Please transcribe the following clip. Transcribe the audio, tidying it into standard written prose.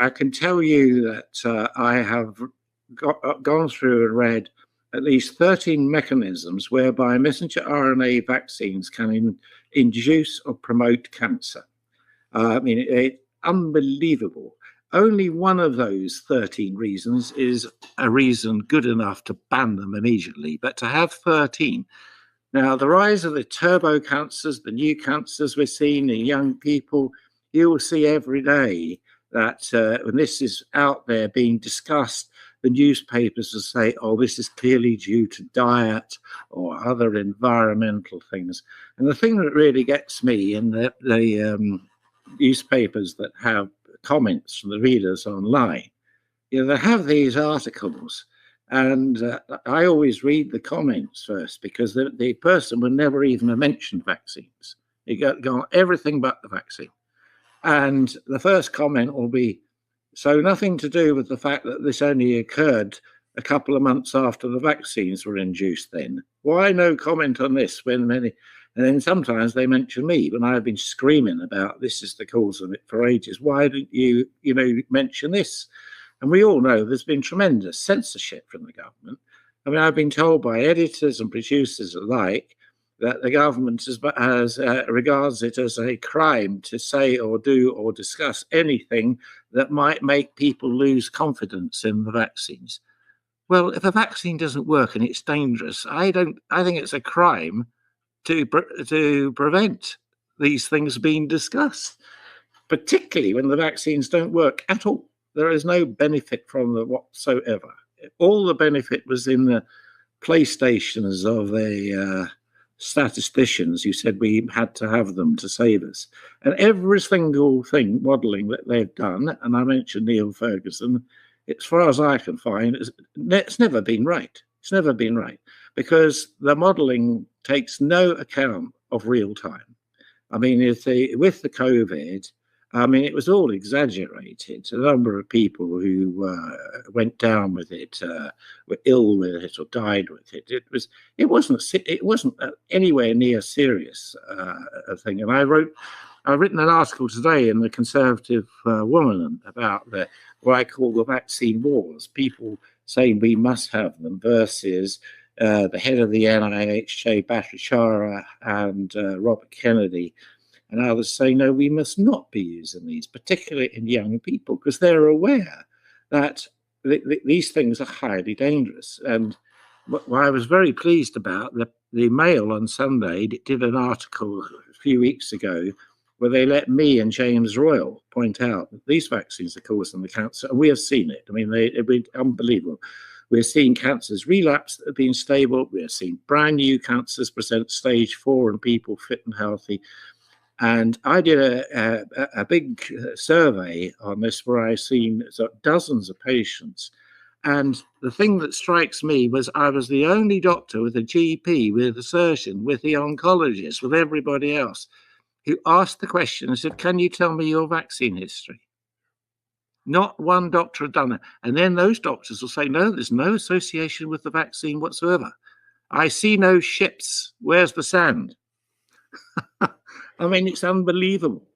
I can tell you that I have gone through and read at least 13 mechanisms whereby messenger RNA vaccines can induce or promote cancer. I mean, it's unbelievable. Only one of those 13 reasons is a reason good enough to ban them immediately, but to have 13. Now, the rise of the turbo cancers, the new cancers we're seeing in young people, you will see every day that when this is out there being discussed, the newspapers will say, oh, this is clearly due to diet or other environmental things. And the thing that really gets me in the newspapers that have comments from the readers online, they have these articles, and I always read the comments first, because the person will never even have mentioned vaccines. You go on everything but the vaccine. And the first comment will be, so nothing to do with the fact that this only occurred a couple of months after the vaccines were induced then. Why no comment on this when many... And then sometimes they mention me when I've been screaming about this is the cause of it for ages. Why didn't you mention this? And we all know there's been tremendous censorship from the government. I mean, I've been told by editors and producers alike that the government regards it as a crime to say or do or discuss anything that might make people lose confidence in the vaccines. Well, if a vaccine doesn't work and it's dangerous, I think it's a crime to prevent these things being discussed, particularly when the vaccines don't work at all. There is no benefit from them whatsoever. All the benefit was in the PlayStations of the statisticians who said we had to have them to save us. And every single thing, modelling that they've done, and I mentioned Neil Ferguson, as far as I can find, it's never been right. It's never been right, because the modelling takes no account of real time. I mean, with the COVID, I mean, it was all exaggerated. A number of people who went down with it were ill with it or died with it. It wasn't anywhere near serious a thing. And I've written an article today in the Conservative Woman about what I call the vaccine wars. People saying we must have them versus the head of the NIH, Jay Bhattacharya, and Robert Kennedy. And others say, no, we must not be using these, particularly in young people, because they're aware that these things are highly dangerous. And what I was very pleased about, the Mail on Sunday did an article a few weeks ago where they let me and James Royal point out that these vaccines are causing the cancer, and we have seen it. I mean, it'd be unbelievable. We're seeing cancers relapse that have been stable. We're seeing brand new cancers present stage 4 in people fit and healthy. And I did a big survey on this where I've seen dozens of patients. And the thing that strikes me was I was the only doctor with a GP, with a surgeon, with the oncologist, with everybody else, who asked the question and said, can you tell me your vaccine history? Not one doctor had done it. And then those doctors will say, no, there's no association with the vaccine whatsoever. I see no ships. Where's the sand? I mean, it's unbelievable.